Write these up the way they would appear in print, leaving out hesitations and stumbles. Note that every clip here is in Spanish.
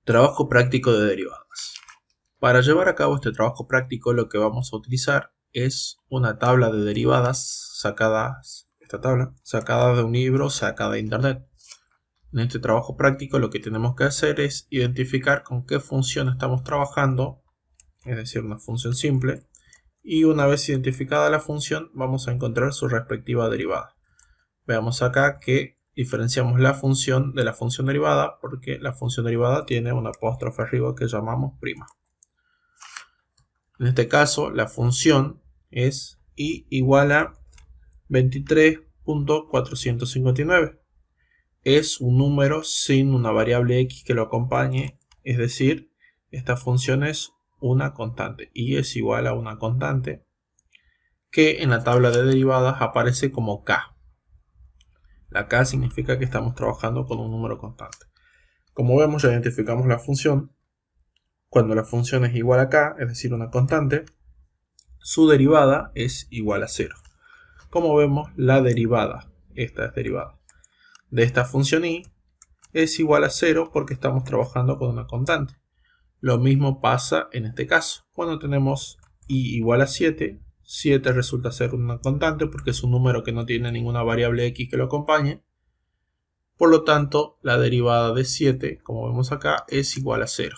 Trabajo práctico de derivadas. Para llevar a cabo este trabajo práctico lo que vamos a utilizar es una tabla de derivadas sacada de un libro, sacada de internet. En este trabajo práctico lo que tenemos que hacer es identificar con qué función estamos trabajando, es decir, una función simple, y una vez identificada la función vamos a encontrar su respectiva derivada. Veamos acá que diferenciamos la función de la función derivada porque la función derivada tiene una apóstrofe arriba que llamamos prima. En este caso la función es y igual a 23.459. Es un número sin una variable x que lo acompañe, es decir, esta función es una constante y es igual a una constante que en la tabla de derivadas aparece como k. La k significa que estamos trabajando con un número constante. Como vemos, ya identificamos la función. Cuando la función es igual a k, es decir, una constante, su derivada es igual a 0. Como vemos, la derivada, esta es derivada, de esta función y es igual a 0 porque estamos trabajando con una constante. Lo mismo pasa en este caso. Cuando tenemos y igual a 7, 7 resulta ser una constante porque es un número que no tiene ninguna variable x que lo acompañe. Por lo tanto, la derivada de 7, como vemos acá, es igual a 0.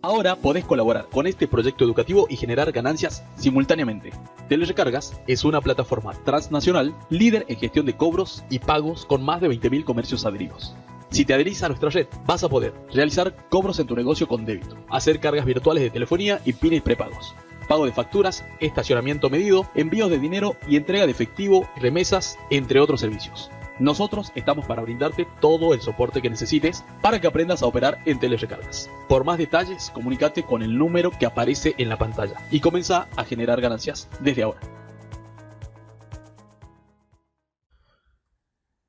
Ahora podés colaborar con este proyecto educativo y generar ganancias simultáneamente. Telerecargas es una plataforma transnacional líder en gestión de cobros y pagos con más de 20.000 comercios adheridos. Si te adherís a nuestra red, vas a poder realizar cobros en tu negocio con débito, hacer cargas virtuales de telefonía y pines prepagos, pago de facturas, estacionamiento medido, envíos de dinero y entrega de efectivo, remesas, entre otros servicios. Nosotros estamos para brindarte todo el soporte que necesites para que aprendas a operar en Telerecargas. Por más detalles, comunícate con el número que aparece en la pantalla y comienza a generar ganancias desde ahora.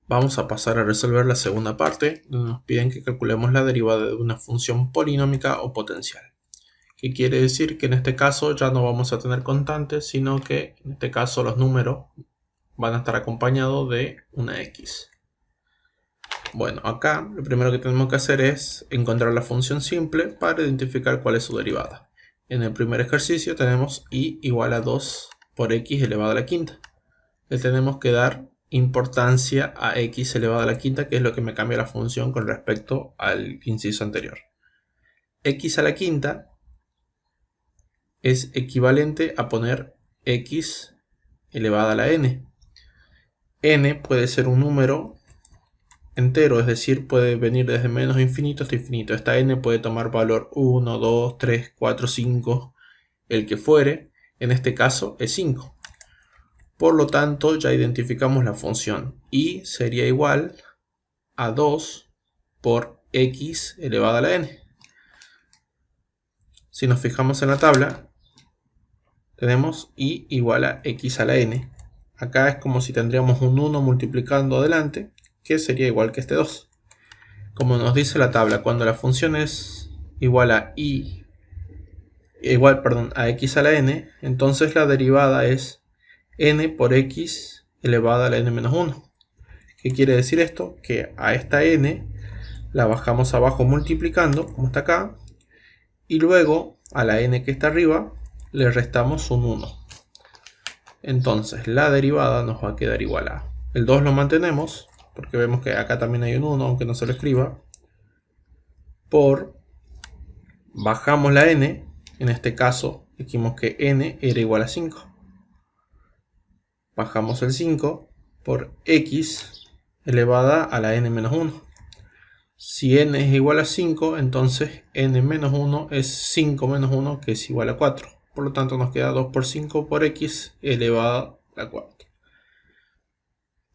Vamos a pasar a resolver la segunda parte, donde nos piden que calculemos la derivada de una función polinómica o potencial. ¿Qué quiere decir? Que en este caso ya no vamos a tener constantes, sino que en este caso los números van a estar acompañados de una x. Bueno, acá lo primero que tenemos que hacer es encontrar la función simple para identificar cuál es su derivada. En el primer ejercicio tenemos y igual a 2 por x elevado a la quinta. Le tenemos que dar importancia a x elevado a la quinta, que es lo que me cambia la función con respecto al inciso anterior. X a la quinta es equivalente a poner x elevada a la n. N puede ser un número entero, es decir, puede venir desde menos infinito hasta infinito. Esta n puede tomar valor 1, 2, 3, 4, 5, el que fuere. En este caso es 5. Por lo tanto, ya identificamos la función y sería igual a 2 por x elevado a la n. Si nos fijamos en la tabla, tenemos y igual a x a la n. Acá es como si tendríamos un 1 multiplicando adelante, que sería igual que este 2. Como nos dice la tabla, cuando la función es igual a a x a la n, entonces la derivada es n por x elevada a la n menos 1. ¿Qué quiere decir esto? Que a esta n la bajamos abajo multiplicando, como está acá, y luego a la n que está arriba le restamos un 1. Entonces la derivada nos va a quedar igual a el 2 lo mantenemos, porque vemos que acá también hay un 1, aunque no se lo escriba, por bajamos la n, en este caso dijimos que n era igual a 5. Bajamos el 5 por x elevada a la n menos 1. Si n es igual a 5, entonces n menos 1 es 5 menos 1, que es igual a 4. Por lo tanto nos queda 2 por 5 por x elevada a la cuarta.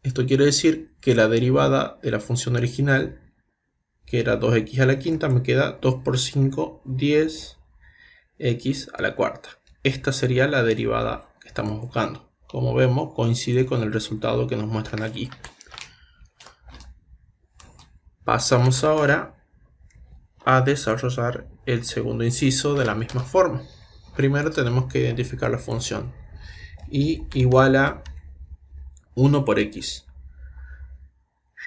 Esto quiere decir que la derivada de la función original, que era 2x a la quinta, me queda 2 por 5, 10x a la cuarta. Esta sería la derivada que estamos buscando. Como vemos, coincide con el resultado que nos muestran aquí. Pasamos ahora a desarrollar el segundo inciso de la misma forma. Primero tenemos que identificar la función y igual a 1 por x.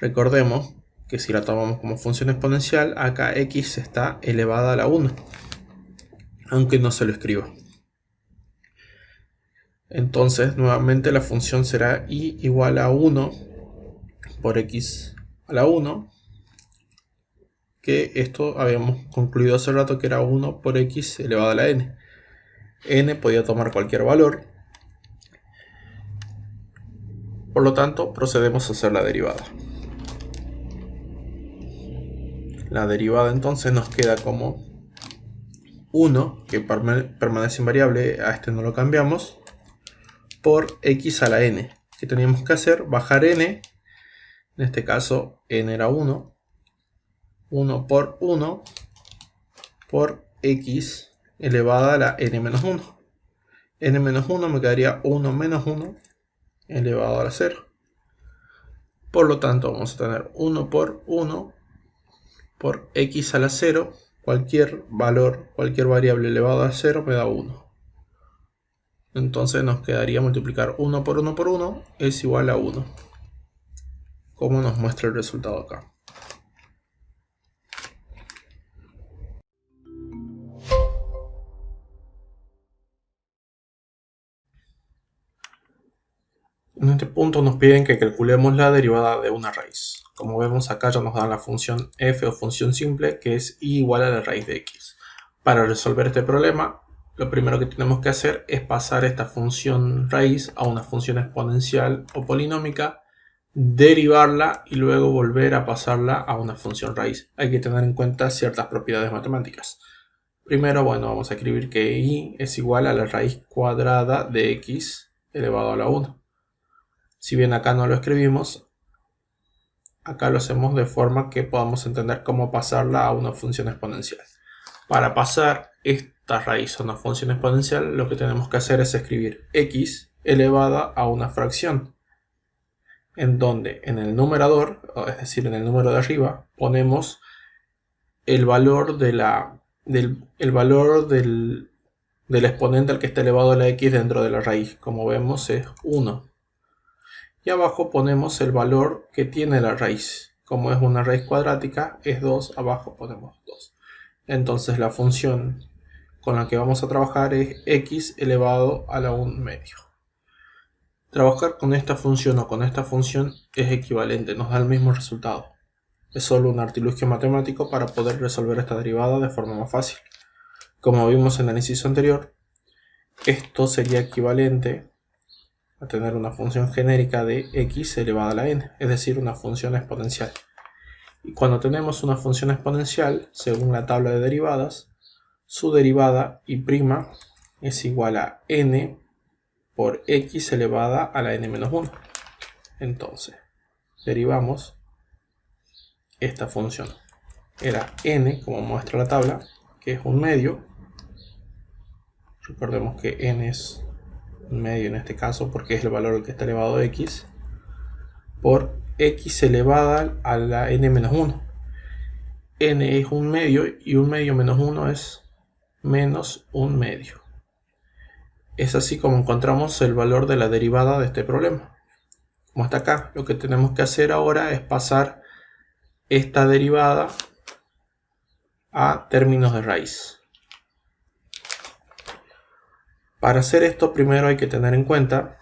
Recordemos que si la tomamos como función exponencial, acá x está elevada a la 1, aunque no se lo escriba. Entonces nuevamente la función será y igual a 1 por x a la 1, que esto habíamos concluido hace rato que era 1 por x elevado a la n. N podía tomar cualquier valor, por lo tanto procedemos a hacer la derivada. La derivada entonces nos queda como 1, que permanece invariable, a este no lo cambiamos, por x a la n. ¿Qué teníamos que hacer? Bajar n, en este caso n era 1, 1 por 1 por x elevada a la n menos 1. N menos 1 me quedaría 1 menos 1 elevado a la 0. Por lo tanto vamos a tener 1 por 1 por x a la 0. Cualquier valor, cualquier variable elevado a 0 me da 1. Entonces nos quedaría multiplicar 1 por 1 por 1 es igual a 1. Como nos muestra el resultado acá. En este punto nos piden que calculemos la derivada de una raíz. Como vemos acá ya nos dan la función f o función simple, que es y igual a la raíz de x. Para resolver este problema, lo primero que tenemos que hacer es pasar esta función raíz a una función exponencial o polinómica, derivarla y luego volver a pasarla a una función raíz. Hay que tener en cuenta ciertas propiedades matemáticas. Primero, bueno, vamos a escribir que y es igual a la raíz cuadrada de x elevado a la 1. Si bien acá no lo escribimos, acá lo hacemos de forma que podamos entender cómo pasarla a una función exponencial. Para pasar esta raíz a una función exponencial, lo que tenemos que hacer es escribir x elevada a una fracción, en donde en el numerador, es decir, en el número de arriba, ponemos el valor del exponente al que está elevado a la x dentro de la raíz. Como vemos es 1. Y abajo ponemos el valor que tiene la raíz. Como es una raíz cuadrática, es 2, abajo ponemos 2. Entonces la función con la que vamos a trabajar es x elevado a la 1 medio. Trabajar con esta función o con esta función es equivalente, nos da el mismo resultado. Es solo un artilugio matemático para poder resolver esta derivada de forma más fácil. Como vimos en el inciso anterior, esto sería equivalente a tener una función genérica de x elevada a la n, es decir, una función exponencial. Y cuando tenemos una función exponencial, según la tabla de derivadas, su derivada y' es igual a n por x elevada a la n menos 1. Entonces, derivamos esta función. Era n, como muestra la tabla, que es un medio. Recordemos que n es un medio en este caso porque es el valor al que está elevado a x, por x elevada a la n menos 1. N es un medio y un medio menos 1 es menos un medio. Es así como encontramos el valor de la derivada de este problema. Como está acá, lo que tenemos que hacer ahora es pasar esta derivada a términos de raíz. Para hacer esto, primero hay que tener en cuenta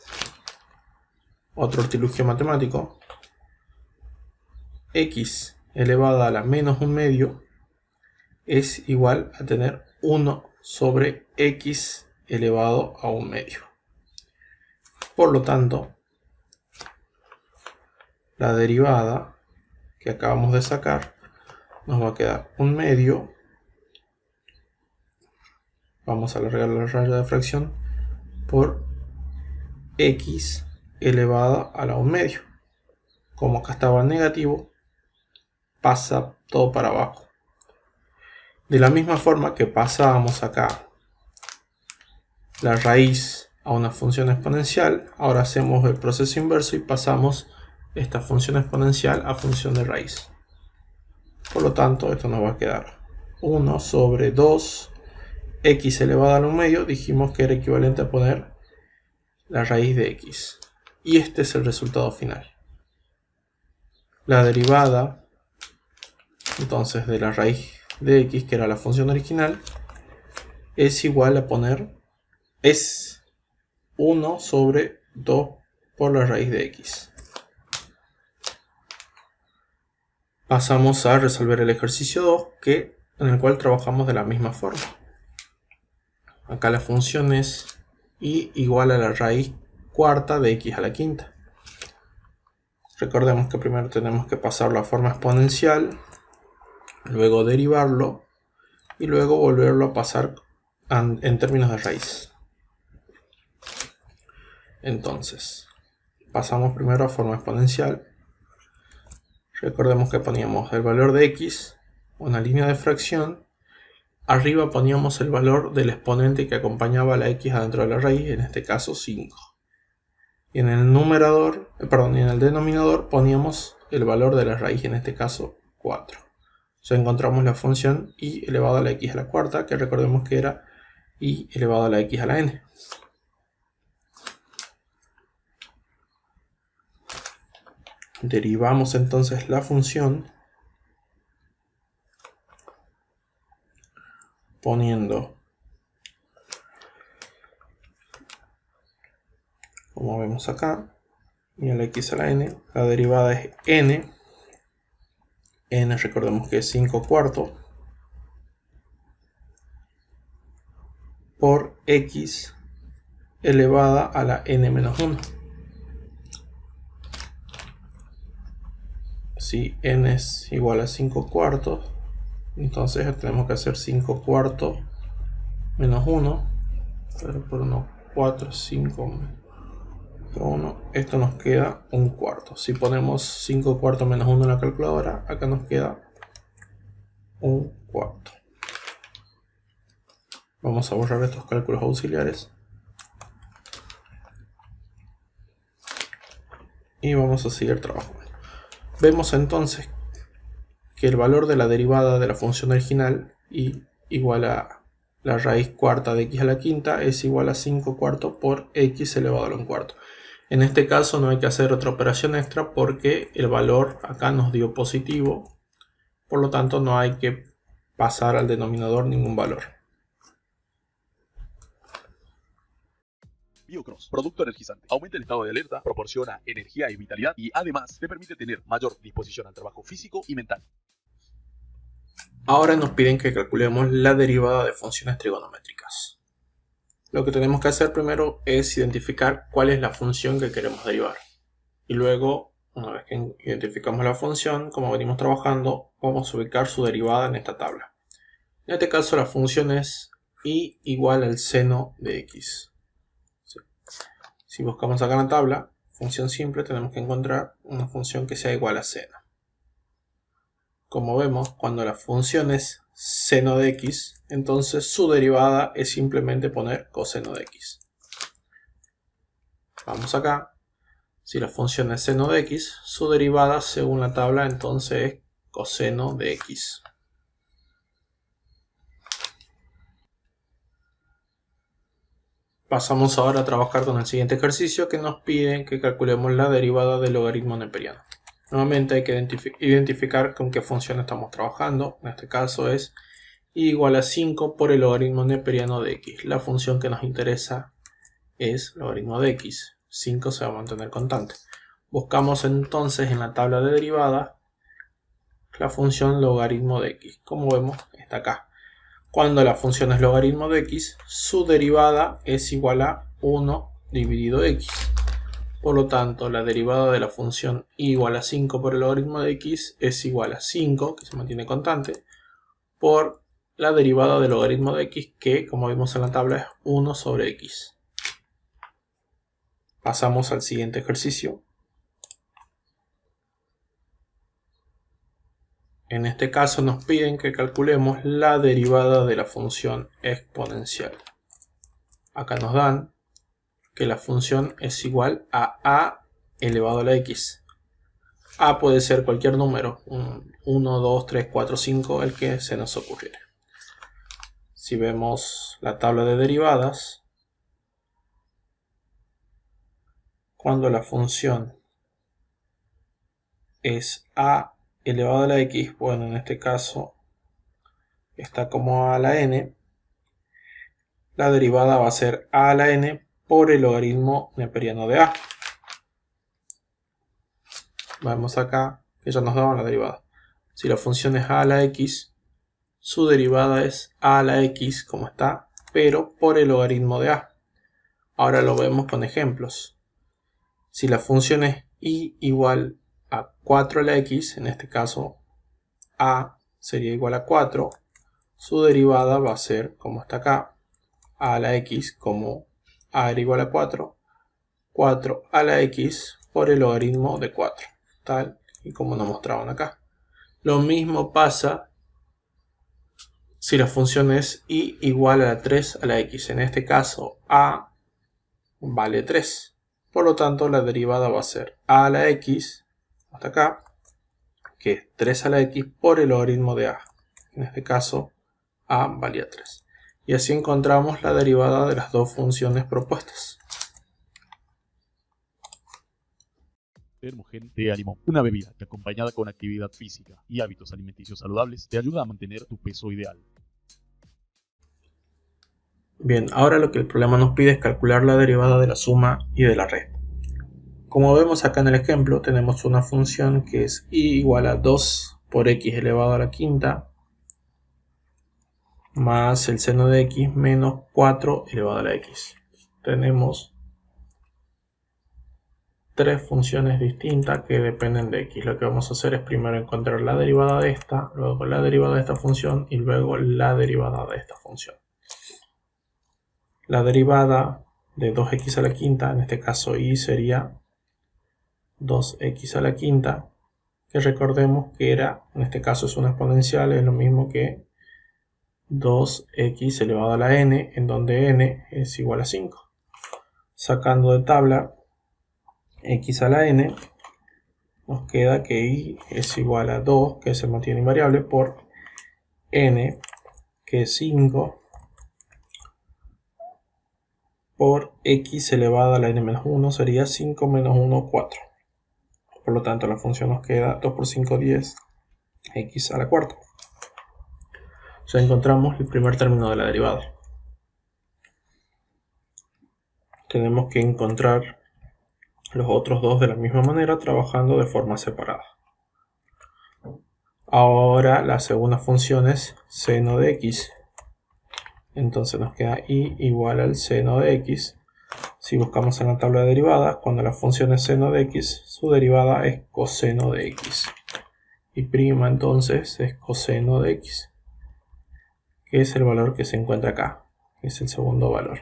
otro artilugio matemático. X elevada a la menos un medio es igual a tener 1 sobre x elevado a un medio. Por lo tanto, la derivada que acabamos de sacar nos va a quedar un medio. Vamos a alargar la raya de fracción por x elevado a la 1 medio. Como acá estaba negativo, pasa todo para abajo. De la misma forma que pasábamos acá la raíz a una función exponencial, ahora hacemos el proceso inverso y pasamos esta función exponencial a función de raíz. Por lo tanto, esto nos va a quedar 1 sobre 2 x elevado a la 1 medio. Dijimos que era equivalente a poner la raíz de x. Y este es el resultado final. la derivada entonces de la raíz de x, que era la función original, es igual a poner, es 1 sobre 2 por la raíz de x. Pasamos a resolver el ejercicio 2, en el cual trabajamos de la misma forma. Acá la función es y igual a la raíz cuarta de x a la quinta. Recordemos que primero tenemos que pasarlo a forma exponencial, luego derivarlo y luego volverlo a pasar en términos de raíz. Entonces, pasamos primero a forma exponencial. Recordemos que poníamos el valor de x, una línea de fracción. Arriba poníamos el valor del exponente que acompañaba a la x adentro de la raíz, en este caso 5. Y en el numerador, y en el denominador poníamos el valor de la raíz, en este caso 4. Ya encontramos la función y elevado a la x a la cuarta, que recordemos que era y elevado a la x a la n. Derivamos entonces la función poniendo, como vemos acá, y a la x a la n, la derivada es n. N recordemos que es 5 cuartos por x elevada a la n menos 1. Si n es igual a 5 cuartos, entonces tenemos que hacer 5 cuartos menos 1, por 1, 4, 5, 1, esto nos queda 1 cuarto. Si ponemos 5 cuartos menos 1 en la calculadora, acá nos queda 1 cuarto. Vamos a borrar estos cálculos auxiliares. Y vamos a seguir trabajando. Vemos entonces que el valor de la derivada de la función original y igual a la raíz cuarta de x a la quinta es igual a 5 cuartos por x elevado a un cuarto. En este caso no hay que hacer otra operación extra porque el valor acá nos dio positivo, por lo tanto no hay que pasar al denominador ningún valor. BioCross, producto energizante. Aumenta el estado de alerta, proporciona energía y vitalidad y además te permite tener mayor disposición al trabajo físico y mental. Ahora nos piden que calculemos la derivada de funciones trigonométricas. Lo que tenemos que hacer primero es identificar cuál es la función que queremos derivar. Y luego, una vez que identificamos la función, como venimos trabajando, vamos a ubicar su derivada en esta tabla. En este caso la función es y igual al seno de x. Si buscamos acá en la tabla, función simple, tenemos que encontrar una función que sea igual a seno. Como vemos, cuando la función es seno de x, entonces su derivada es simplemente poner coseno de x. Vamos acá. Si la función es seno de x, su derivada según la tabla entonces es coseno de x. Pasamos ahora a trabajar con el siguiente ejercicio que nos piden que calculemos la derivada del logaritmo neperiano. Nuevamente hay que identificar con qué función estamos trabajando. En este caso es y igual a 5 por el logaritmo neperiano de x. La función que nos interesa es logaritmo de x. 5 se va a mantener constante. Buscamos entonces en la tabla de derivadas la función logaritmo de x. Como vemos, está acá. Cuando la función es logaritmo de x, su derivada es igual a 1 dividido x. Por lo tanto, la derivada de la función y igual a 5 por el logaritmo de x es igual a 5, que se mantiene constante, por la derivada del logaritmo de x, que como vimos en la tabla es 1 sobre x. Pasamos al siguiente ejercicio. En este caso nos piden que calculemos la derivada de la función exponencial. Acá nos dan que la función es igual a elevado a la x. A puede ser cualquier número, 1, 2, 3, 4, 5, el que se nos ocurriera. Si vemos la tabla de derivadas, cuando la función es a elevado a la x, bueno, en este caso está como a la n, la derivada va a ser a la n por el logaritmo neperiano de a. Vemos acá que ya nos daban la derivada. Si la función es a la x, su derivada es a la x como está, pero por el logaritmo de a. Ahora lo vemos con ejemplos. Si la función es y igual a 4 a la x, en este caso a sería igual a 4, su derivada va a ser como está acá, a la x como a era igual a 4, 4 a la x por el logaritmo de 4, tal y como nos mostraban acá. Lo mismo pasa si la función es y igual a 3 a la x. En este caso a vale 3. Por lo tanto la derivada va a ser a la x, hasta acá, que es 3 a la x por el logaritmo de a. En este caso a valía 3. Y así encontramos la derivada de las dos funciones propuestas. Termogen de ánimo, una bebida que acompañada con actividad física y hábitos alimenticios saludables te ayuda a mantener tu peso ideal. Bien, ahora lo que el problema nos pide es calcular la derivada de la suma y de la resta. Como vemos acá en el ejemplo, tenemos una función que es y igual a 2 por x elevado a la quinta más el seno de x menos 4 elevado a la x. Tenemos tres funciones distintas que dependen de x. Lo que vamos a hacer es primero encontrar la derivada de esta, luego la derivada de esta función y luego la derivada de esta función. La derivada de 2x a la quinta, en este caso y sería 2x a la quinta, que recordemos que era, en este caso es una exponencial, es lo mismo que 2x elevado a la n, en donde n es igual a 5. Sacando de tabla x a la n, nos queda que y es igual a 2, que se mantiene invariable, por n, que es 5, por x elevado a la n menos 1, sería 5 menos 1, 4. Por lo tanto, la función nos queda 2 por 5, 10, x a la cuarta. Ya encontramos el primer término de la derivada. Tenemos que encontrar los otros dos de la misma manera, trabajando de forma separada. Ahora la segunda función es seno de x. Entonces nos queda y igual al seno de x. Si buscamos en la tabla de derivadas, cuando la función es seno de x, su derivada es coseno de x. Y prima entonces es coseno de x, que es el valor que se encuentra acá, que es el segundo valor.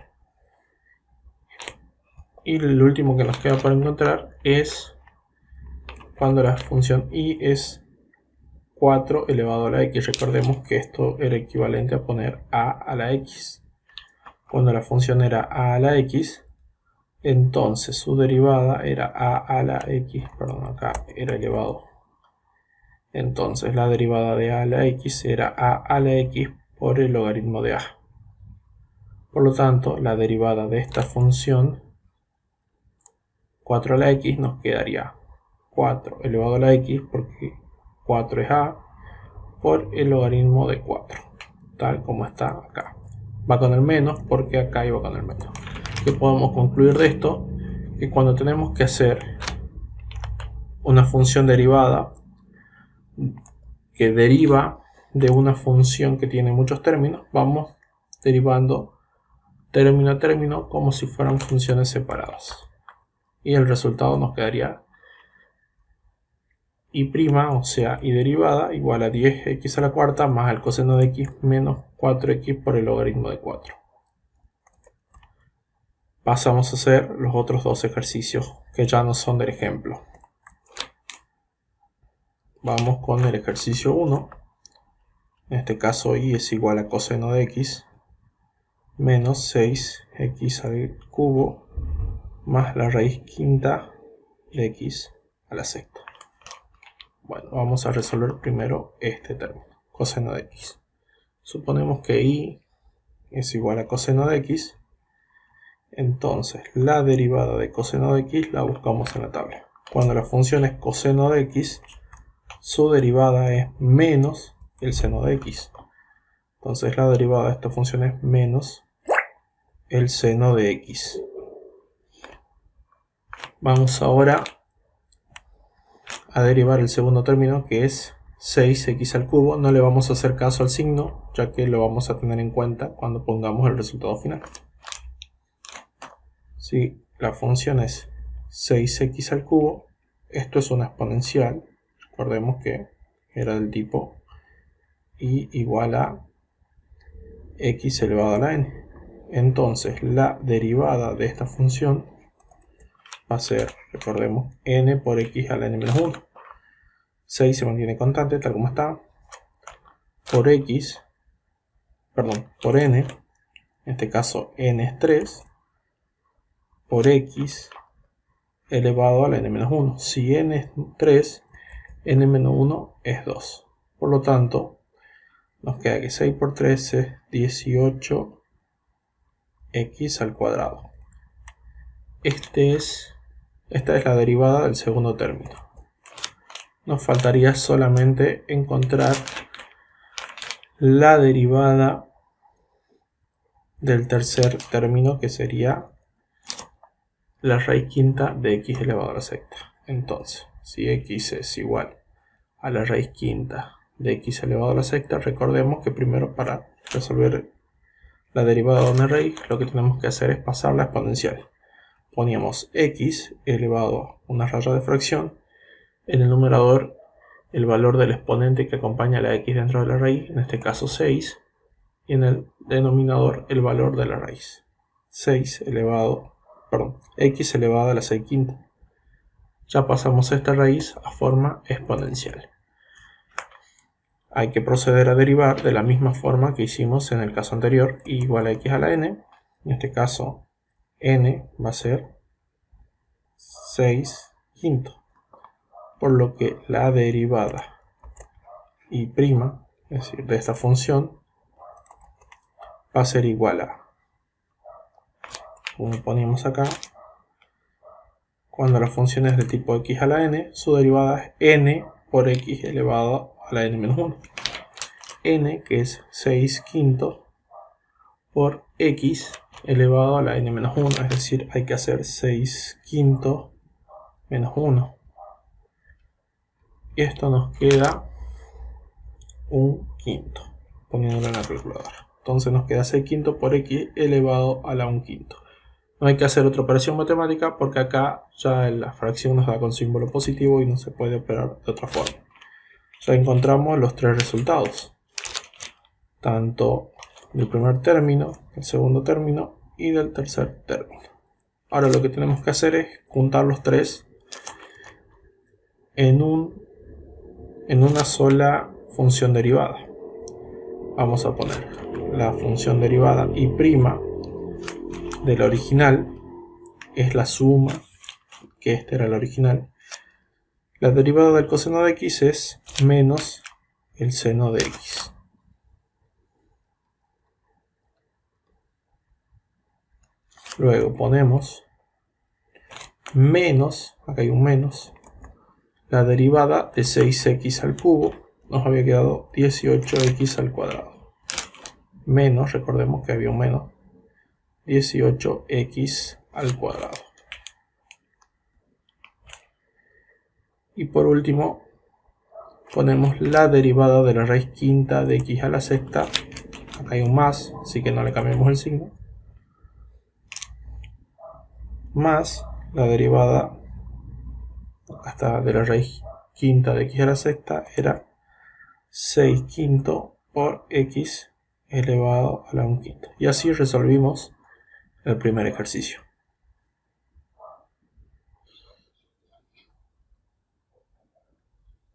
Y el último que nos queda por encontrar es cuando la función y es 4 elevado a la x. Recordemos que esto era equivalente a poner a la x. Cuando la función era a la x, entonces su derivada era a la x, perdón, acá era elevado. Entonces la derivada de a la x era a la x por el logaritmo de a. Por lo tanto, la derivada de esta función 4 a la x nos quedaría 4 elevado a la x, porque 4 es a, por el logaritmo de 4, tal como está acá. Va con el menos porque acá iba con el menos. ¿Qué podemos concluir de esto? Que cuando tenemos que hacer una función derivada que deriva de una función que tiene muchos términos, vamos derivando término a término como si fueran funciones separadas. Y el resultado nos quedaría y prima, o sea, y derivada igual a 10x a la cuarta más el coseno de x menos 4x por el logaritmo de 4. Pasamos a hacer los otros dos ejercicios que ya no son del ejemplo. Vamos con el ejercicio 1. En este caso y es igual a coseno de x menos 6x al cubo más la raíz quinta de x a la sexta. Bueno, vamos a resolver primero este término, coseno de x. Suponemos que y es igual a coseno de x. Entonces la derivada de coseno de x la buscamos en la tabla. cuando la función es coseno de x, su derivada es menos el seno de x. Entonces la derivada de esta función es menos el seno de x. Vamos ahora a derivar el segundo término, que es 6x al cubo. No le vamos a hacer caso al signo, ya que lo vamos a tener en cuenta cuando pongamos el resultado final. Si la función es 6x al cubo, esto es una exponencial. Recordemos que era del tipo y igual a x elevado a la n. Entonces la derivada de esta función va a ser, recordemos, n por x a la n menos 1. 6 se mantiene constante tal como está. Por n, en este caso n es 3, por x elevado a la n menos 1. Si n es 3, n menos 1 es 2. Por lo tanto, nos queda que 6 por 3 es 18x al cuadrado. Esta es la derivada del segundo término. Nos faltaría solamente encontrar la derivada del tercer término, que sería la raíz quinta de x elevado a la sexta. Entonces, si x es igual a la raíz quinta de x elevado a la sexta, recordemos que primero, para resolver la derivada de una raíz, lo que tenemos que hacer es pasarla a exponencial. Poníamos x elevado a una raya de fracción, en el numerador el valor del exponente que acompaña a la x dentro de la raíz, en este caso 6, y en el denominador el valor de la raíz, x elevado a la 6 quinta. Ya pasamos esta raíz a forma exponencial. Hay que proceder a derivar de la misma forma que hicimos en el caso anterior, y igual a x a la n. En este caso n va a ser 6 quinto, por lo que la derivada y prima, es decir, de esta función, va a ser igual a, como ponemos acá, cuando la función es de tipo x a la n, su derivada es n por x elevado a la n menos 1. N, que es 6 quinto, por x elevado a la n menos 1, es decir, hay que hacer 6 quinto menos 1. Y esto nos queda un quinto, poniéndolo en la calculadora. Entonces nos queda 6 quinto por x elevado a la 1 quinto. No hay que hacer otra operación matemática porque acá ya la fracción nos da con símbolo positivo y no se puede operar de otra forma. Ya encontramos los tres resultados, tanto del primer término, del segundo término y del tercer término. Ahora lo que tenemos que hacer es juntar los tres en una sola función derivada. Vamos a poner la función derivada y prima de la original, es la suma, que esta era la original. La derivada del coseno de x es menos el seno de x. Luego ponemos menos, acá hay un menos, la derivada de 6x al cubo, nos había quedado 18x al cuadrado. Menos, recordemos que había un menos, 18x al cuadrado. Y por último, ponemos la derivada de la raíz quinta de x a la sexta. Acá hay un más, así que no le cambiamos el signo. Más la derivada hasta de la raíz quinta de x a la sexta era 6 quinto por x elevado a la 1 quinta. Y así resolvimos el primer ejercicio.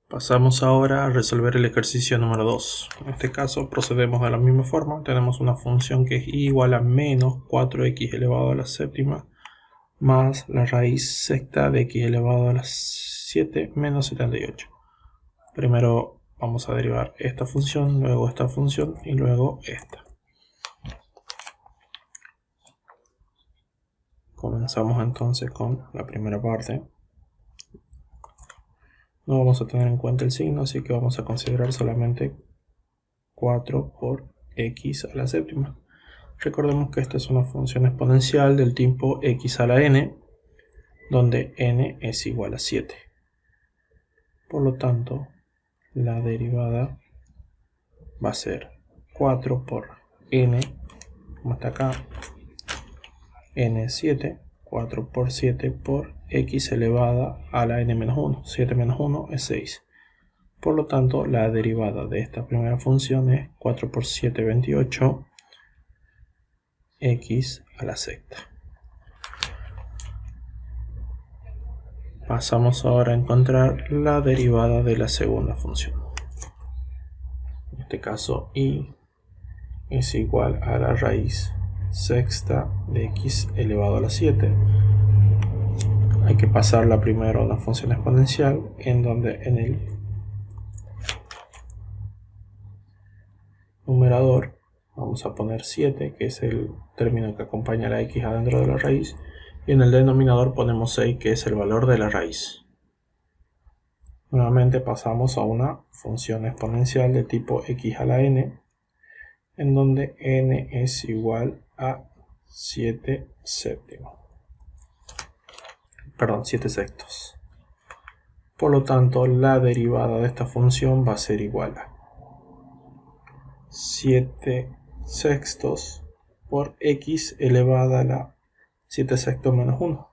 Pasamos ahora a resolver el ejercicio número 2. En este caso procedemos de la misma forma. Tenemos una función que es igual a menos 4x elevado a la séptima más la raíz sexta de x elevado a la 7 menos 78. Primero vamos a derivar esta función, luego esta función y luego esta. Comenzamos entonces con la primera parte. No vamos a tener en cuenta el signo, así que vamos a considerar solamente 4 por x a la séptima. Recordemos que esta es una función exponencial del tipo x a la n, donde n es igual a 7. Por lo tanto, la derivada va a ser 4 por n, como está acá, n es 7, 4 por 7 por x elevada a la n menos 1. 7 menos 1 es 6. Por lo tanto, la derivada de esta primera función es 4 por 7, 28, x a la sexta. Pasamos ahora a encontrar la derivada de la segunda función. En este caso, y es igual a la raíz sexta de x elevado a la 7. Hay que pasarla primero a una función exponencial, en donde en el numerador vamos a poner 7, que es el término que acompaña a la x adentro de la raíz, y en el denominador ponemos 6, que es el valor de la raíz. Nuevamente pasamos a una función exponencial de tipo x a la n, en donde n es igual a 7 sextos. Por lo tanto, la derivada de esta función va a ser igual a 7 sextos por x elevada a la 7 sextos menos 1.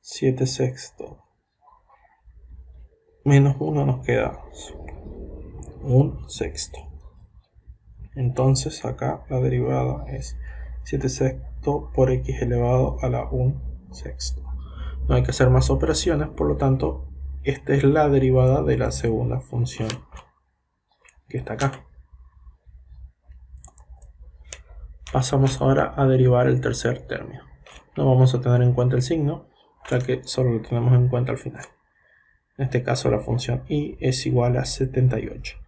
7 sextos menos 1 nos queda 1 sexto. Entonces acá la derivada es 7 sextos por x elevado a la 1 sexto. No hay que hacer más operaciones, por lo tanto, esta es la derivada de la segunda función que está acá. Pasamos ahora a derivar el tercer término. No vamos a tener en cuenta el signo, ya que solo lo tenemos en cuenta al final. En este caso la función y es igual a 78.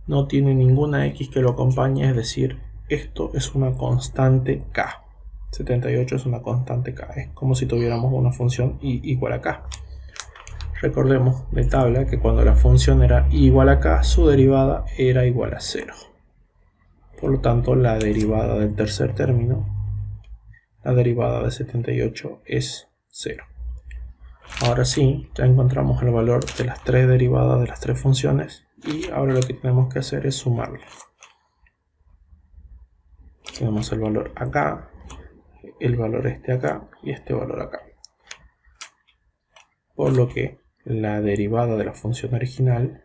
No tiene ninguna x que lo acompañe, es decir, esto es una constante k. 78 es una constante k, es como si tuviéramos una función y igual a k. Recordemos de tabla que cuando la función era igual a k, su derivada era igual a 0. Por lo tanto, la derivada del tercer término, la derivada de 78 es 0. Ahora sí, ya encontramos el valor de las tres derivadas de las tres funciones y ahora lo que tenemos que hacer es sumarlas. Tenemos el valor acá, el valor este acá y este valor acá. Por lo que la derivada de la función original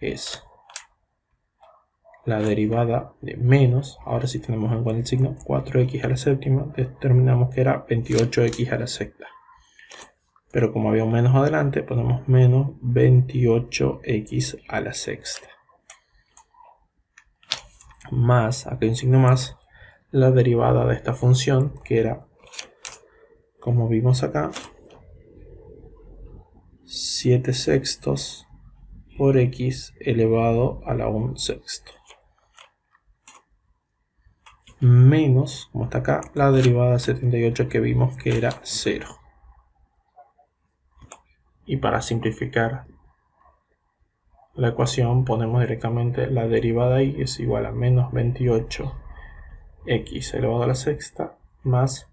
es la derivada de menos, ahora sí tenemos en cuenta el signo, 4x a la séptima, determinamos que era 28x a la sexta. Pero como había un menos adelante, ponemos menos 28x a la sexta. Más, acá hay un signo más, la derivada de esta función, que era, como vimos acá, 7 sextos por x elevado a la 1 sexto. Menos, como está acá, la derivada de 78 que vimos que era 0. Y para simplificar la ecuación ponemos directamente la derivada y es igual a menos 28x elevado a la sexta más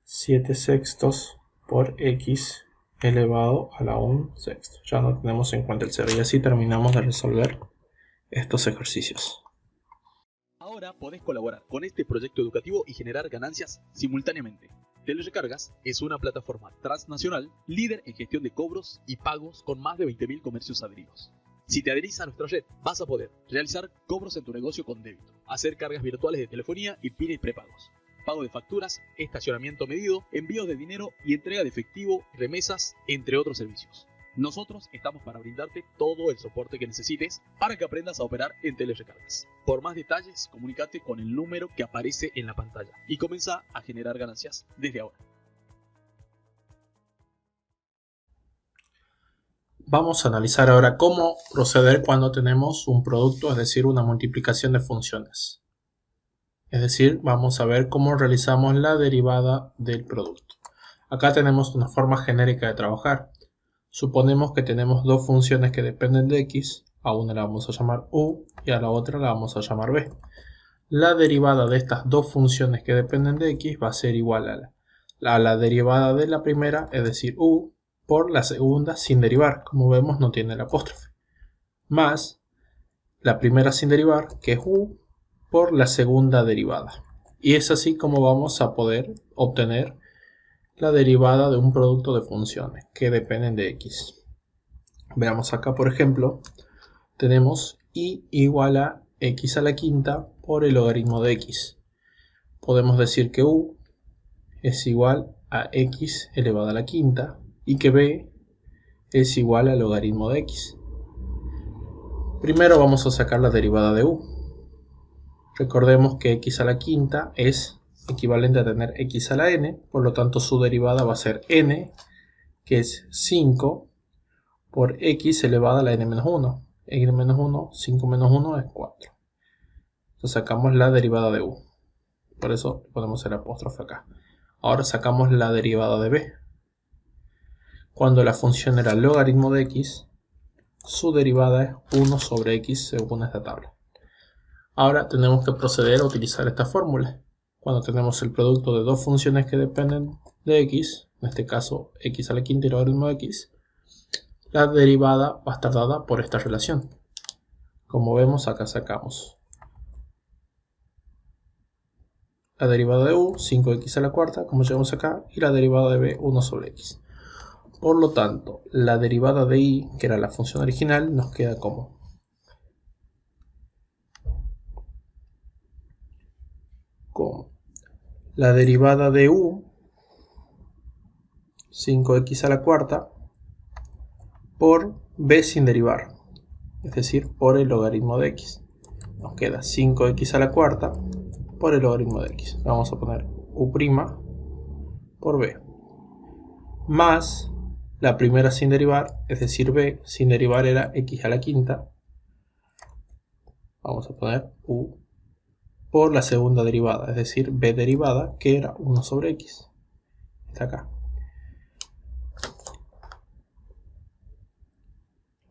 7 sextos por x elevado a la 1 sexto. Ya no tenemos en cuenta el 0 y así terminamos de resolver estos ejercicios. Ahora podés colaborar con este proyecto educativo y generar ganancias simultáneamente. Telerecargas es una plataforma transnacional líder en gestión de cobros y pagos con más de 20.000 comercios adheridos. Si te adherís a nuestra red, vas a poder realizar cobros en tu negocio con débito, hacer cargas virtuales de telefonía y pines prepagos, pago de facturas, estacionamiento medido, envíos de dinero y entrega de efectivo, remesas, entre otros servicios. Nosotros estamos para brindarte todo el soporte que necesites para que aprendas a operar en Telerecargas. Por más detalles, comunícate con el número que aparece en la pantalla y comienza a generar ganancias desde ahora. Vamos a analizar ahora cómo proceder cuando tenemos un producto, es decir, una multiplicación de funciones. Es decir, vamos a ver cómo realizamos la derivada del producto. Acá tenemos una forma genérica de trabajar. Suponemos que tenemos dos funciones que dependen de x, a una la vamos a llamar u y a la otra la vamos a llamar b. La derivada de estas dos funciones que dependen de x va a ser igual a la derivada de la primera, es decir, u, por la segunda sin derivar. Como vemos, no tiene el apóstrofe. Más la primera sin derivar, que es u, por la segunda derivada. Y es así como vamos a poder obtener la derivada de un producto de funciones que dependen de x. Veamos acá, por ejemplo, tenemos y igual a x a la quinta por el logaritmo de x. Podemos decir que u es igual a x elevado a la quinta y que b es igual al logaritmo de x. Primero vamos a sacar la derivada de u. Recordemos que x a la quinta es equivalente a tener x a la n, por lo tanto su derivada va a ser n, que es 5 por x elevada a la n-1. n-1, 5 menos 1 es 4. Entonces sacamos la derivada de u. Por eso ponemos el apóstrofe acá. Ahora sacamos la derivada de b. Cuando la función era logaritmo de x, su derivada es 1 sobre x según esta tabla. Ahora tenemos que proceder a utilizar esta fórmula. Cuando tenemos el producto de dos funciones que dependen de x, en este caso x a la quinta y logaritmo de x, la derivada va a estar dada por esta relación. Como vemos, acá sacamos la derivada de u, 5x a la cuarta, como llevamos acá, y la derivada de b, 1 sobre x. Por lo tanto, la derivada de y, que era la función original, nos queda como la derivada de u, 5x a la cuarta, por b sin derivar, es decir, por el logaritmo de x. Nos queda 5x a la cuarta por el logaritmo de x. Vamos a poner u' por b. Más la primera sin derivar, es decir, b sin derivar era x a la quinta. Vamos a poner u por la segunda derivada, es decir, b derivada, que era 1 sobre x. Está acá.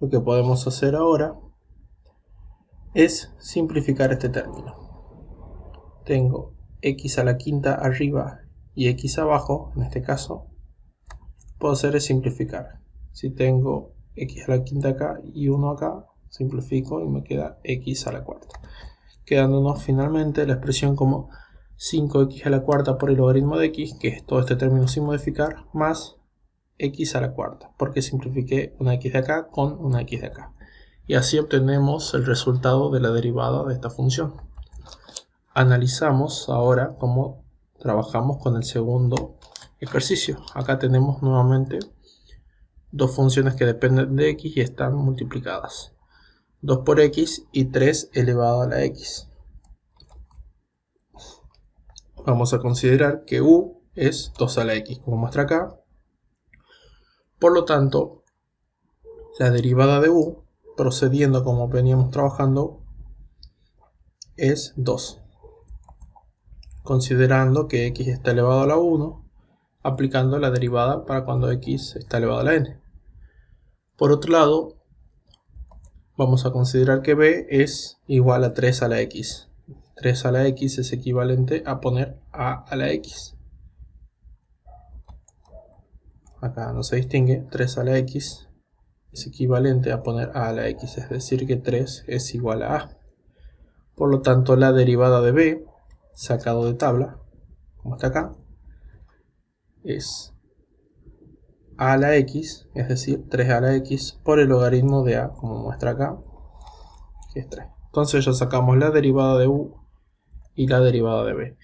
Lo que podemos hacer ahora es simplificar este término. Tengo x a la quinta arriba y x abajo, en este caso, puedo hacer es simplificar. Si tengo x a la quinta acá y 1 acá, simplifico y me queda x a la cuarta. Quedándonos finalmente la expresión como 5x a la cuarta por el logaritmo de x, que es todo este término sin modificar, más x a la cuarta, porque simplifiqué una x de acá con una x de acá. Y así obtenemos el resultado de la derivada de esta función. Analizamos ahora cómo trabajamos con el segundo ejercicio. Acá tenemos nuevamente dos funciones que dependen de x y están multiplicadas. 2 por x y 3 elevado a la x. Vamos a considerar que u es 2 a la x, como muestra acá. Por lo tanto, la derivada de u, procediendo como veníamos trabajando, es 2. Considerando que x está elevado a la 1, aplicando la derivada para cuando x está elevado a la n. Por otro lado, vamos a considerar que b es igual a 3 a la x. 3 a la x es equivalente a poner a la x. Acá no se distingue, 3 a la x es equivalente a poner a la x, es decir que 3 es igual a a. Por lo tanto, la derivada de b, sacado de tabla, como está acá, es a la x, es decir, 3 a la x por el logaritmo de a, como muestra acá, que es 3. Entonces ya sacamos la derivada de u y la derivada de b.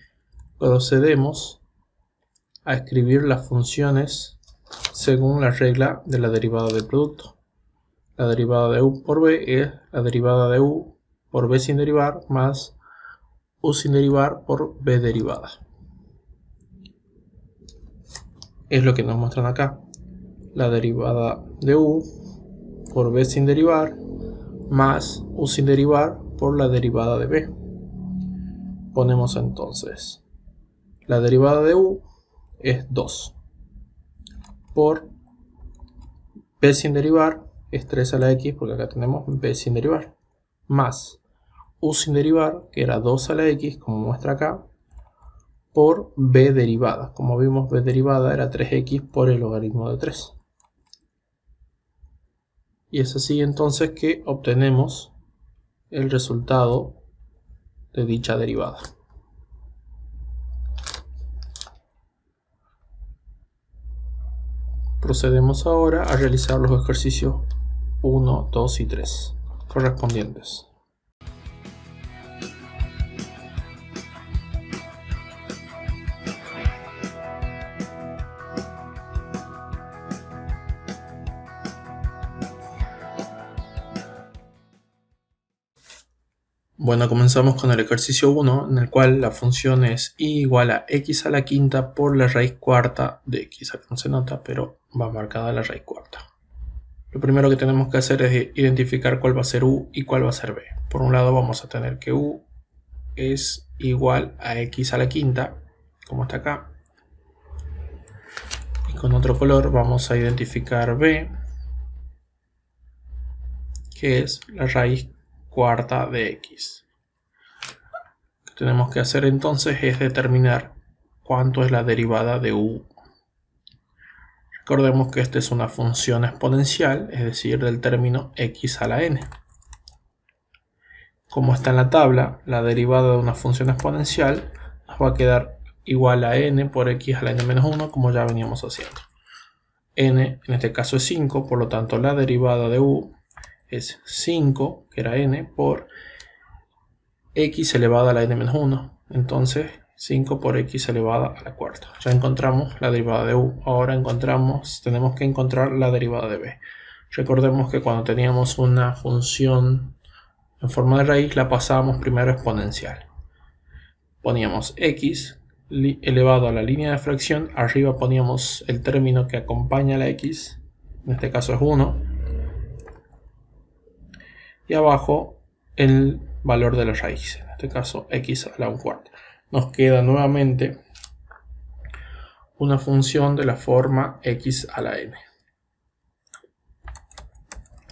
Procedemos a escribir las funciones según la regla de la derivada del producto. La derivada de u por b es la derivada de u por b sin derivar más u sin derivar por b derivada. Es lo que nos muestran acá. La derivada de u por b sin derivar más u sin derivar por la derivada de b. Ponemos entonces la derivada de u es 2 por b sin derivar es 3 a la x, porque acá tenemos b sin derivar, más u sin derivar, que era 2 a la x, como muestra acá, por b derivada. Como vimos, b derivada era 3x por el logaritmo de 3. Y es así entonces que obtenemos el resultado de dicha derivada. Procedemos ahora a realizar los ejercicios 1, 2 y 3 correspondientes. Bueno, comenzamos con el ejercicio 1, en el cual la función es y igual a x a la quinta por la raíz cuarta de x. Acá no se nota, pero va marcada la raíz cuarta. Lo primero que tenemos que hacer es identificar cuál va a ser u y cuál va a ser b. Por un lado vamos a tener que u es igual a x a la quinta, como está acá. Y con otro color vamos a identificar b, que es la raíz cuarta de x. Lo que tenemos que hacer entonces es determinar cuánto es la derivada de u. Recordemos que esta es una función exponencial, es decir, del término x a la n. Como está en la tabla, la derivada de una función exponencial nos va a quedar igual a n por x a la n-1, como ya veníamos haciendo. N en este caso es 5, por lo tanto la derivada de u es 5, que era n, por x elevada a la n-1. Entonces 5 por x elevada a la cuarta. Ya encontramos la derivada de u. Ahora tenemos que encontrar la derivada de b. Recordemos que cuando teníamos una función en forma de raíz, la pasábamos primero exponencial. Poníamos x elevado a la línea de fracción. Arriba poníamos el término que acompaña a la x. En este caso es 1. Y abajo el valor de la raíz. En este caso x a la 1/4. Nos queda nuevamente una función de la forma x a la n,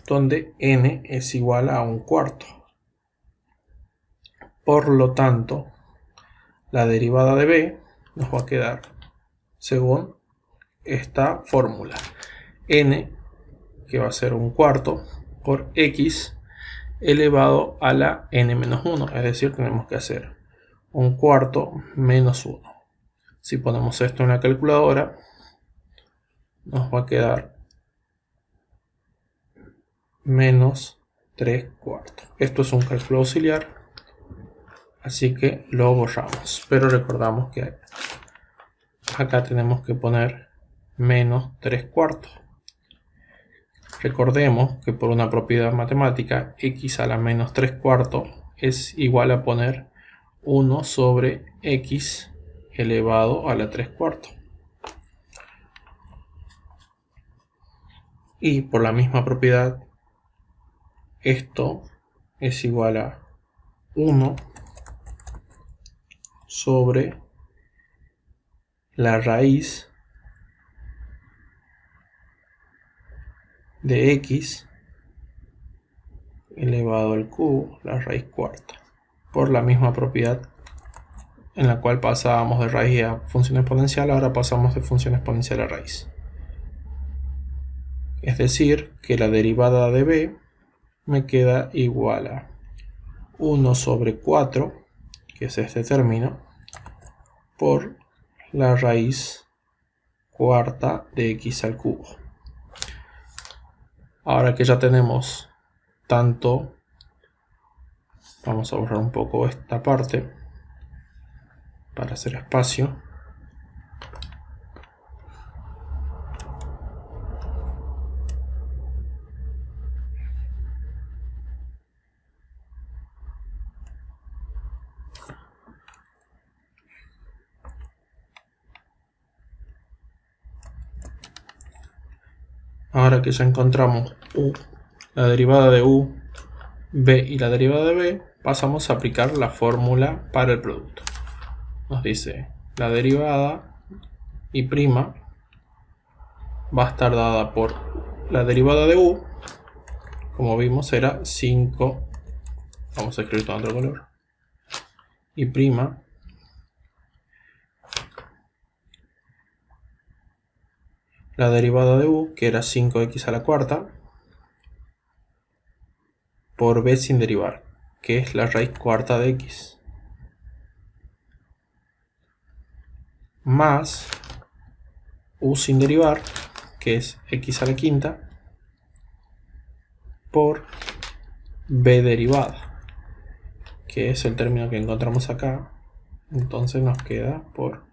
donde n es igual a 1/4. Por lo tanto, la derivada de b nos va a quedar según esta fórmula. N, que va a ser 1/4, por x elevado a la n-1. Es decir, tenemos que hacer 1/4 menos 1. Si ponemos esto en la calculadora, nos va a quedar menos 3/4. Esto es un cálculo auxiliar, así que lo borramos. Pero recordamos que acá tenemos que poner menos 3/4. Recordemos que por una propiedad matemática, x a la menos 3/4 es igual a poner 1 sobre x elevado a la 3/4. Y por la misma propiedad, esto es igual a 1 sobre la raíz de x elevado al cubo, la raíz cuarta, por la misma propiedad en la cual pasábamos de raíz a función exponencial. Ahora pasamos de función exponencial a raíz. Es decir, que la derivada de b me queda igual a 1 sobre 4, que es este término, por la raíz cuarta de x al cubo. Ahora que ya tenemos tanto, vamos a borrar un poco esta parte para hacer espacio. Ahora que ya encontramos u, la derivada de u, b y la derivada de b, pasamos a aplicar la fórmula para el producto. Nos dice la derivada y prima va a estar dada por la derivada de u, como vimos, era 5. Vamos a escribir con otro color. Y prima la derivada de u, que era 5x a la cuarta, por b sin derivar, que es la raíz cuarta de x, más u sin derivar, que es x a la quinta, por b derivada, que es el término que encontramos acá. Entonces nos queda por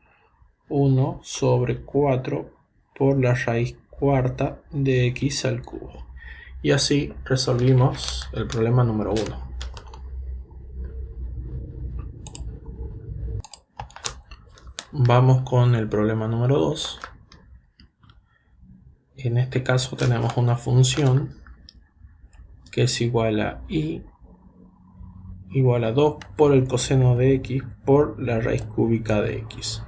1 sobre 4 por la raíz cuarta de x al cubo. Y así resolvimos el problema número 1. Vamos con el problema número 2. En este caso tenemos una función que es igual a y igual a 2 por el coseno de x por la raíz cúbica de x.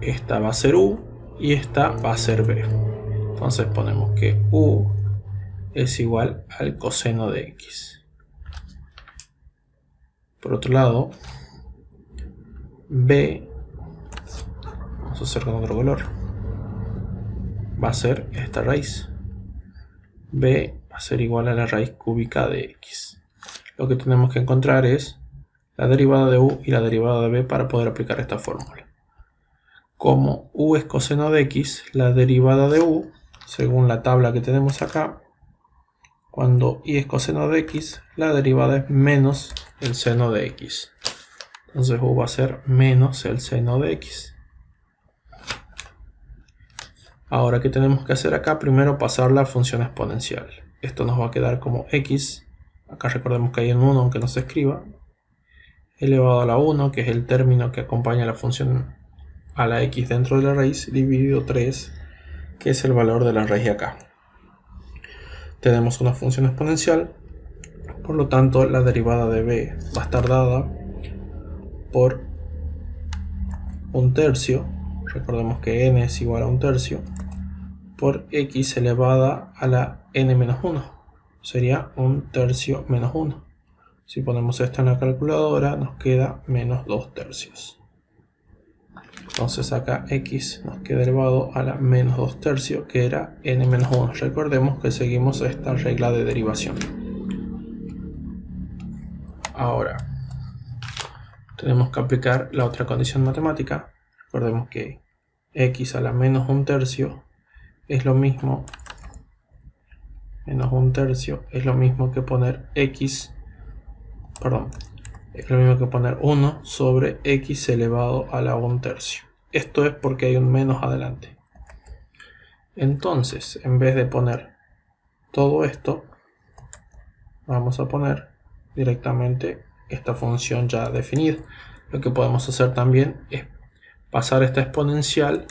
Esta va a ser u y esta va a ser b. Entonces ponemos que u es igual al coseno de x. Por otro lado, b, vamos a hacer con otro color, va a ser esta raíz. b va a ser igual a la raíz cúbica de x. Lo que tenemos que encontrar es la derivada de u y la derivada de b para poder aplicar esta fórmula. Como u es coseno de x, la derivada de u, según la tabla que tenemos acá, cuando y es coseno de x, la derivada es menos el seno de x. Entonces u va a ser menos el seno de x. Ahora, ¿qué tenemos que hacer acá? Primero pasar la función exponencial. Esto nos va a quedar como x, acá recordemos que hay un 1 aunque no se escriba, elevado a la 1, que es el término que acompaña la función a la x dentro de la raíz, dividido 3, que es el valor de la raíz de acá. Tenemos una función exponencial, por lo tanto la derivada de b va a estar dada por 1/3, recordemos que n es igual a 1/3, por x elevada a la n menos 1, sería 1/3 menos 1. Si ponemos esto en la calculadora nos queda menos 2/3. Entonces acá x nos queda elevado a la menos 2/3, que era n menos 1. Recordemos que seguimos esta regla de derivación. Ahora tenemos que aplicar la otra condición matemática. Recordemos que x a la menos 1/3 es lo mismo, menos 1/3 es lo mismo que poner x, es lo mismo que poner 1 sobre x elevado a la 1/3. Esto es porque hay un menos adelante. Entonces, en vez de poner todo esto, vamos a poner directamente esta función ya definida. Lo que podemos hacer también es pasar esta exponencial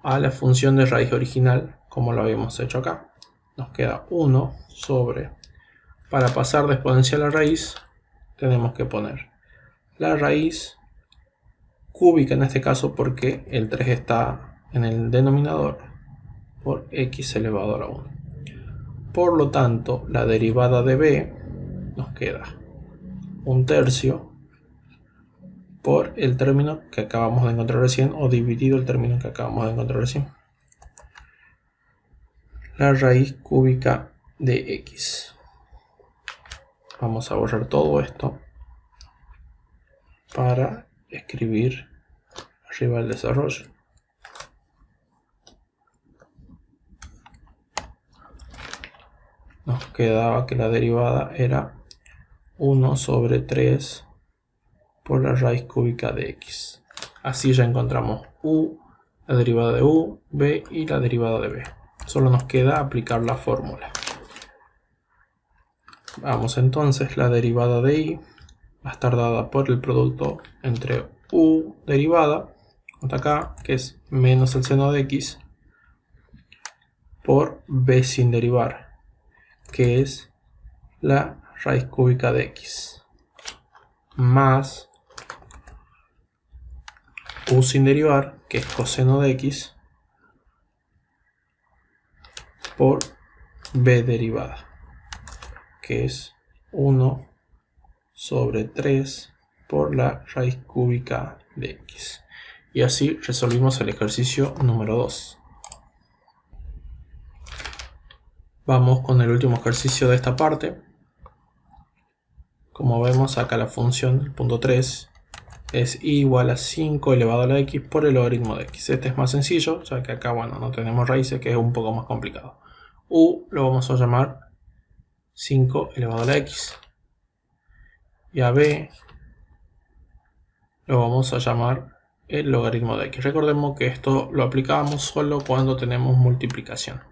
a la función de raíz original, como lo habíamos hecho acá. Nos queda 1 sobre, para pasar de exponencial a raíz, tenemos que poner la raíz cúbica en este caso porque el 3 está en el denominador, por x elevado a la 1. Por lo tanto, la derivada de b nos queda 1/3 por el término que acabamos de encontrar recién, o dividido el término que acabamos de encontrar recién, la raíz cúbica de x. Vamos a borrar todo esto para escribir arriba el desarrollo. Nos quedaba que la derivada era 1 sobre 3 por la raíz cúbica de x. Así ya encontramos u, la derivada de u, b y la derivada de b. Solo nos queda aplicar la fórmula. Vamos entonces, la derivada de y va a estar dada por el producto entre u derivada, hasta acá, que es menos el seno de x, por b sin derivar, que es la raíz cúbica de x, más u sin derivar, que es coseno de x, por b derivada, que es 1 sobre 3 por la raíz cúbica de x. Y así resolvimos el ejercicio número 2. Vamos con el último ejercicio de esta parte. Como vemos acá la función del punto 3 es y igual a 5 elevado a la x por el logaritmo de x. Este es más sencillo, ya que acá bueno, no tenemos raíces, que es un poco más complicado. U lo vamos a llamar 5 elevado a la x. Y a b lo vamos a llamar el logaritmo de x. Recordemos que esto lo aplicamos solo cuando tenemos multiplicación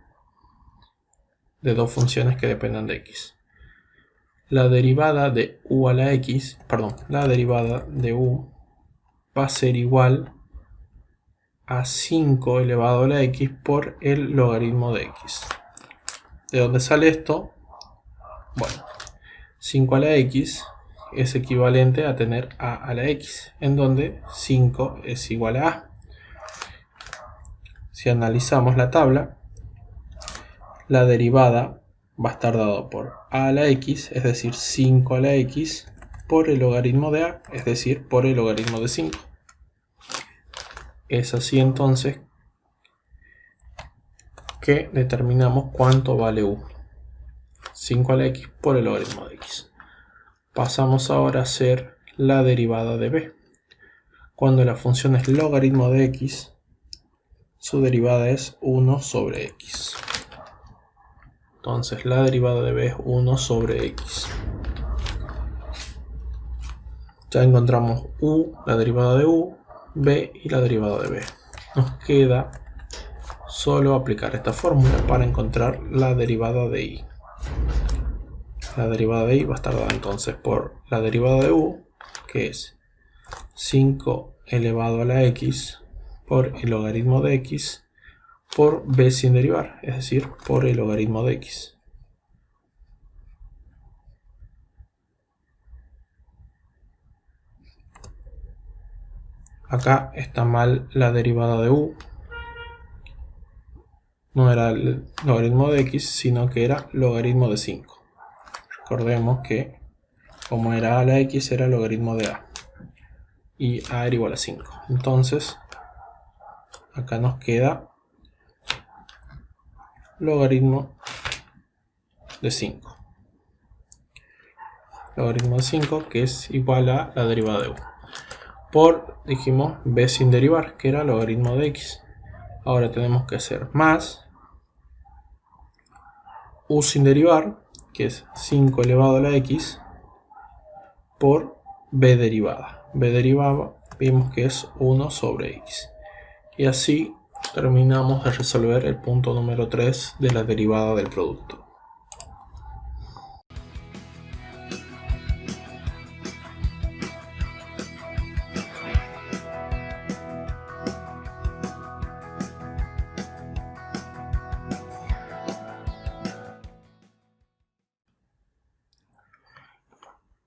de dos funciones que dependan de x. La derivada de u a la x, la derivada de u va a ser igual a 5 elevado a la x por el logaritmo de x. ¿De dónde sale esto? Bueno, 5 a la x es equivalente a tener a la x, en donde 5 es igual a a. Si analizamos la tabla, la derivada va a estar dado por a a la x, es decir, 5 a la x, por el logaritmo de a, es decir, por el logaritmo de 5. Es así entonces que determinamos cuánto vale u. 5 a la x por el logaritmo de x. Pasamos ahora a hacer la derivada de b. Cuando la función es logaritmo de x, su derivada es 1 sobre x. Entonces la derivada de b es 1 sobre x. Ya encontramos u, la derivada de u, b y la derivada de b. Nos queda solo aplicar esta fórmula para encontrar la derivada de y. La derivada de y va a estar dada entonces por la derivada de u, que es 5 elevado a la x por el logaritmo de x por b sin derivar, es decir, por el logaritmo de x. Acá está mal la derivada de u. No era el logaritmo de x, sino que era logaritmo de 5. Recordemos que como era a a la x, era logaritmo de a. Y a era igual a 5. Entonces, acá nos queda logaritmo de 5. Logaritmo de 5, que es igual a la derivada de u. Por, dijimos, b sin derivar, que era logaritmo de x. Ahora tenemos que hacer más u sin derivar, que es 5 elevado a la x, por b derivada. B derivada vimos que es 1 sobre x. Y así terminamos de resolver el punto número 3 de la derivada del producto.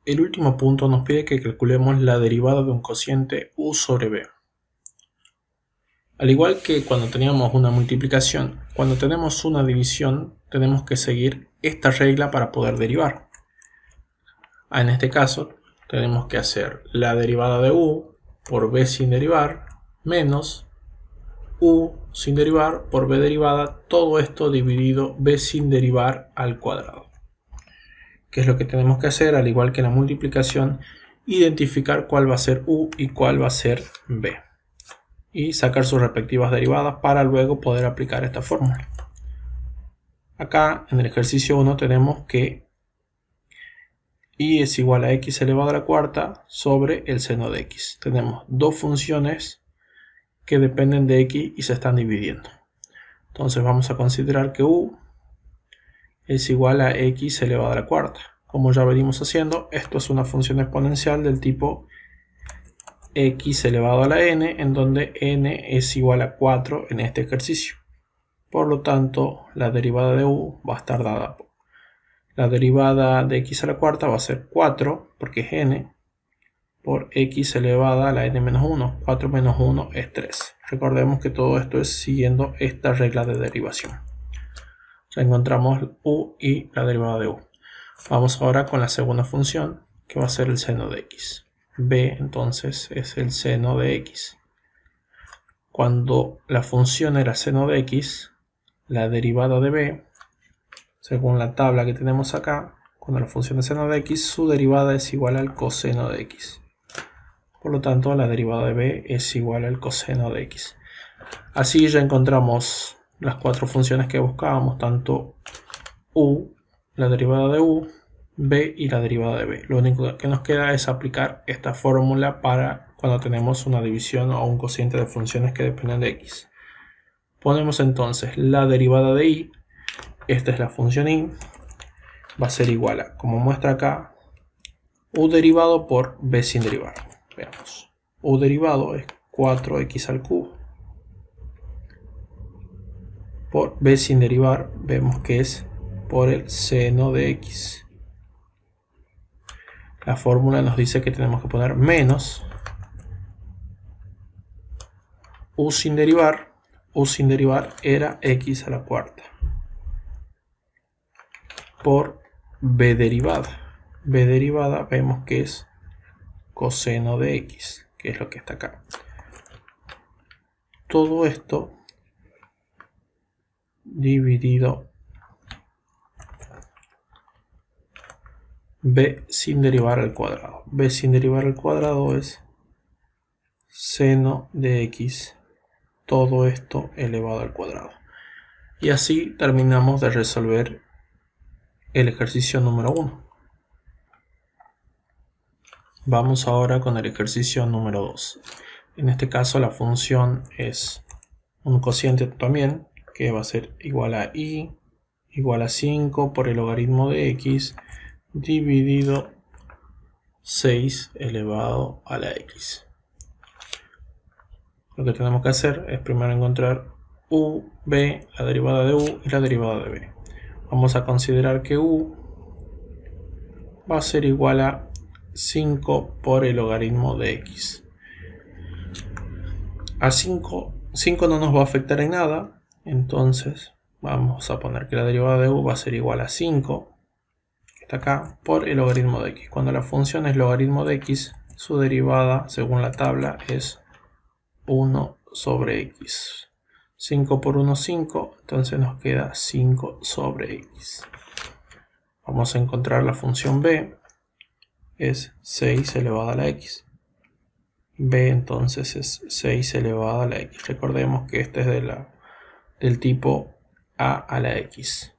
El último punto nos pide que calculemos la derivada de un cociente u sobre b. Al igual que cuando teníamos una multiplicación, cuando tenemos una división tenemos que seguir esta regla para poder derivar. En este caso tenemos que hacer la derivada de u por b sin derivar menos u sin derivar por b derivada, todo esto dividido b sin derivar al cuadrado. ¿Qué es lo que tenemos que hacer? Al igual que en la multiplicación, identificar cuál va a ser u y cuál va a ser b. Y sacar sus respectivas derivadas para luego poder aplicar esta fórmula. Acá en el ejercicio 1 tenemos que y es igual a x elevado a la cuarta sobre el seno de x. Tenemos dos funciones que dependen de x y se están dividiendo. Entonces vamos a considerar que u es igual a x elevado a la cuarta. Como ya venimos haciendo, esto es una función exponencial del tipo x elevado a la n, en donde n es igual a 4 en este ejercicio. Por lo tanto, la derivada de u va a estar dada por la derivada de x a la cuarta va a ser 4, porque es n, por x elevada a la n menos 1. 4 menos 1 es 3. Recordemos que todo esto es siguiendo esta regla de derivación. Ya encontramos u y la derivada de u. Vamos ahora con la segunda función, que va a ser el seno de x. b entonces es el seno de x. Cuando la función era seno de x, la derivada de b, según la tabla que tenemos acá, cuando la función es seno de x, su derivada es igual al coseno de x. Por lo tanto, la derivada de b es igual al coseno de x. Así ya encontramos las cuatro funciones que buscábamos, tanto u, la derivada de u, b y la derivada de b. Lo único que nos queda es aplicar esta fórmula para cuando tenemos una división o un cociente de funciones que dependen de x. Ponemos entonces la derivada de y, esta es la función y, va a ser igual a, como muestra acá, u derivado por b sin derivar. Veamos, u derivado es 4x al cubo. Por b sin derivar, vemos que es por el seno de x. La fórmula nos dice que tenemos que poner menos u sin derivar era x a la cuarta por b derivada vemos que es coseno de x, que es lo que está acá. Todo esto dividido b sin derivar al cuadrado. B sin derivar al cuadrado es seno de x, todo esto elevado al cuadrado. Y así terminamos de resolver el ejercicio número 1. Vamos ahora con el ejercicio número 2. En este caso la función es un cociente también, que va a ser igual a y igual a 5 por el logaritmo de x dividido 6 elevado a la x. Lo que tenemos que hacer es primero encontrar u, b, la derivada de u y la derivada de b. Vamos a considerar que u va a ser igual a 5 por el logaritmo de x. A 5 no nos va a afectar en nada, entonces vamos a poner que la derivada de u va a ser igual a 5, que está acá, por el logaritmo de x. Cuando la función es logaritmo de x, su derivada, según la tabla, es 1 sobre x. 5 por 1, 5, entonces nos queda 5 sobre x. Vamos a encontrar la función b, es 6 elevado a la x. b entonces es 6 elevado a la x. Recordemos que este es del tipo a la x.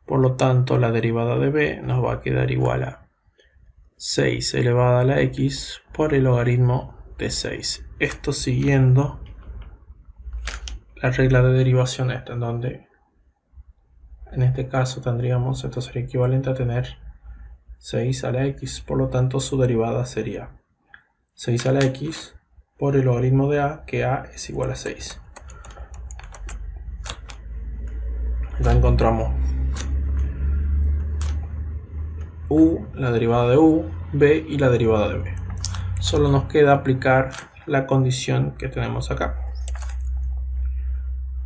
Por lo tanto, la derivada de b nos va a quedar igual a 6 elevado a la x por el logaritmo de 6. Esto siguiendo la regla de derivación esta, en donde en este caso tendríamos, esto sería equivalente a tener 6 a la x, por lo tanto su derivada sería 6 a la x por el logaritmo de a, que a es igual a 6. Ya encontramos u, la derivada de u, b y la derivada de b. Solo nos queda aplicar la condición que tenemos acá.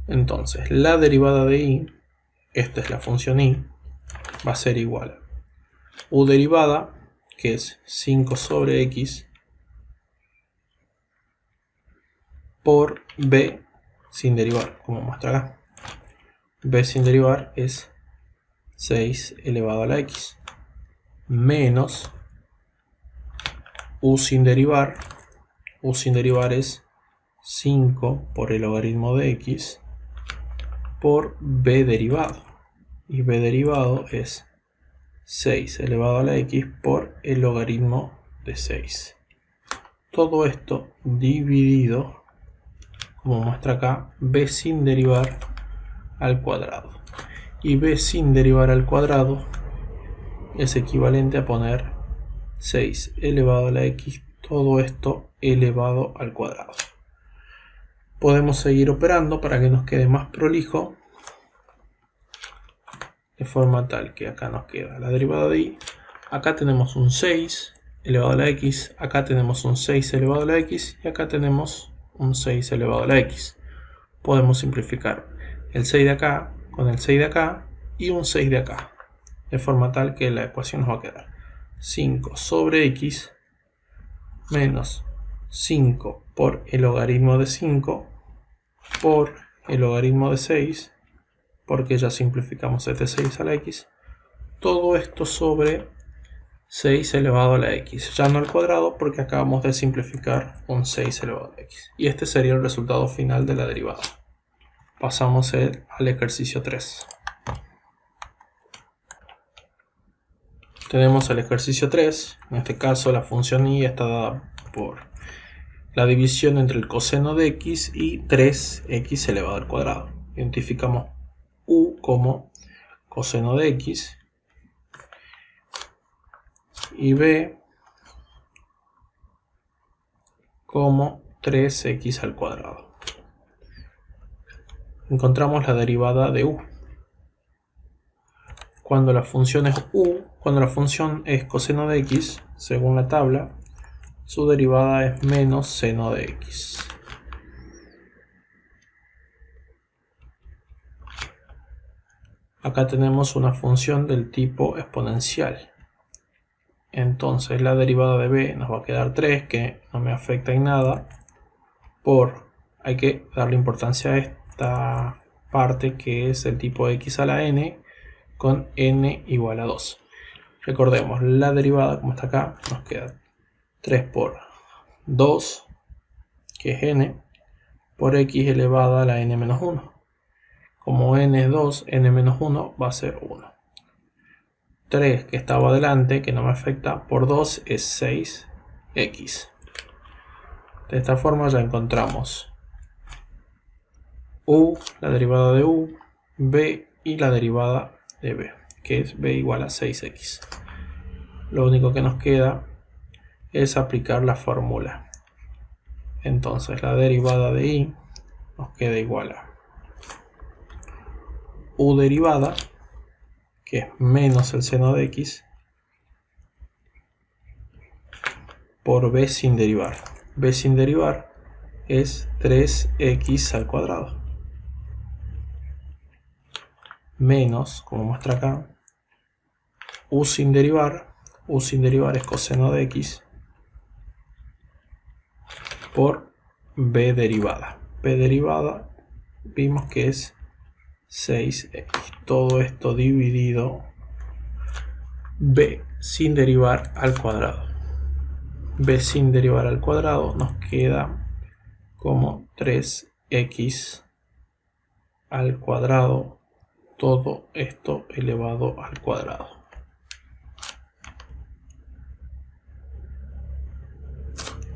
Entonces, la derivada de y, esta es la función y, va a ser igual a u derivada, que es 5 sobre x, por b sin derivar, como muestra acá. B sin derivar es 6 elevado a la x, menos u sin derivar es 5 por el logaritmo de x por b derivado, y b derivado es 6 elevado a la x por el logaritmo de 6. Todo esto dividido, como muestra acá, b sin derivar al cuadrado. Y b sin derivar al cuadrado es equivalente a poner 6 elevado a la x, todo esto elevado al cuadrado. Podemos seguir operando para que nos quede más prolijo, de forma tal que acá nos queda la derivada de y, acá tenemos un 6 elevado a la x, acá tenemos un 6 elevado a la x y acá tenemos un 6 elevado a la x. Podemos simplificar el 6 de acá con el 6 de acá y un 6 de acá. De forma tal que la ecuación nos va a quedar 5 sobre x menos 5 por el logaritmo de 5 por el logaritmo de 6, porque ya simplificamos este 6 a la x. Todo esto sobre 6 elevado a la x, ya no al cuadrado porque acabamos de simplificar un 6 elevado a la x. Y este sería el resultado final de la derivada. Pasamos al ejercicio 3. Tenemos el ejercicio 3, en este caso la función y está dada por la división entre el coseno de x y 3x elevado al cuadrado. Identificamos u como coseno de x y b como 3x al cuadrado. Encontramos la derivada de u. Cuando la función es coseno de x, según la tabla, su derivada es menos seno de x. Acá tenemos una función del tipo exponencial. Entonces la derivada de b nos va a quedar 3, que no me afecta en nada. Hay que darle importancia a esta parte que es el tipo x a la n con n igual a 2. Recordemos, la derivada, como está acá, nos queda 3 por 2, que es n, por x elevada a la n menos 1. Como n es 2, n menos 1 va a ser 1. 3 que estaba adelante, que no me afecta, por 2 es 6x. De esta forma ya encontramos u, la derivada de u, b y la derivada de b, que es b igual a 6x. Lo único que nos queda es aplicar la fórmula. Entonces la derivada de y nos queda igual a u derivada, que es menos el seno de x, por b sin derivar. B sin derivar es 3x al cuadrado. Menos, como muestra acá, u sin derivar es coseno de x, por b derivada. B derivada vimos que es 6x. Todo esto dividido b sin derivar al cuadrado. B sin derivar al cuadrado nos queda como 3x al cuadrado, todo esto elevado al cuadrado.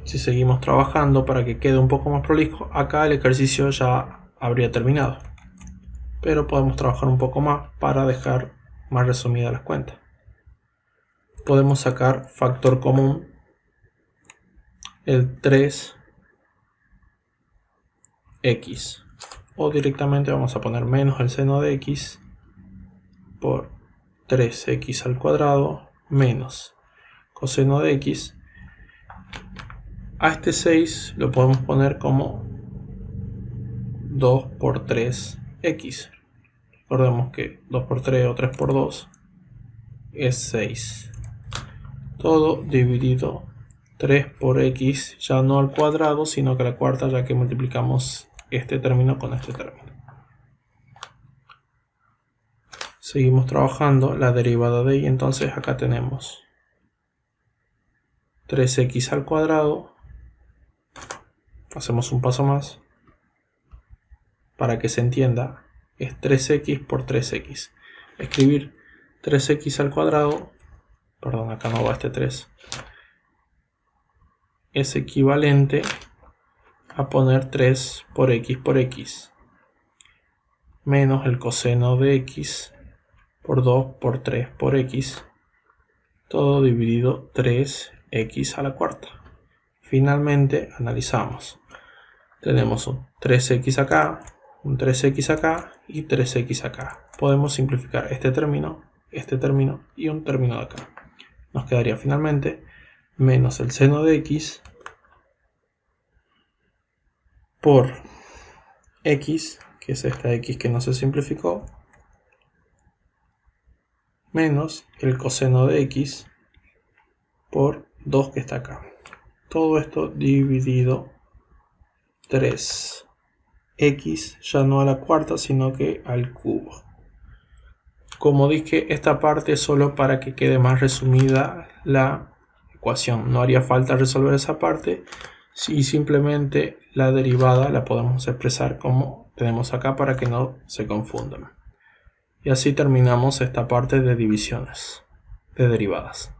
Si seguimos trabajando para que quede un poco más prolijo, acá el ejercicio ya habría terminado, pero podemos trabajar un poco más para dejar más resumidas las cuentas. Podemos sacar factor común el 3x, o directamente vamos a poner menos el seno de x por 3x al cuadrado menos coseno de x. A este 6 lo podemos poner como 2 por 3x. Recordemos que 2 por 3 o 3 por 2 es 6. Todo dividido 3 por x, ya no al cuadrado, sino que a la cuarta, ya que multiplicamos este término con este término. Seguimos trabajando la derivada de y, entonces acá tenemos 3x al cuadrado. Hacemos un paso más para que se entienda. Es 3x por 3x. Escribir 3x al cuadrado, perdón, acá no va este 3, es equivalente a poner 3 por x menos el coseno de x por 2 por 3 por x, todo dividido 3x a la cuarta. Finalmente analizamos. Tenemos un 3x acá, un 3x acá y 3x acá. Podemos simplificar este término y un término de acá. Nos quedaría finalmente menos el seno de x por x, que es esta x que no se simplificó, menos el coseno de x por 2 que está acá. Todo esto dividido 3. X ya no a la cuarta, sino que al cubo. Como dije, esta parte es solo para que quede más resumida la ecuación. No haría falta resolver esa parte. Y simplemente la derivada la podemos expresar como tenemos acá para que no se confundan. Y así terminamos esta parte de divisiones, de derivadas.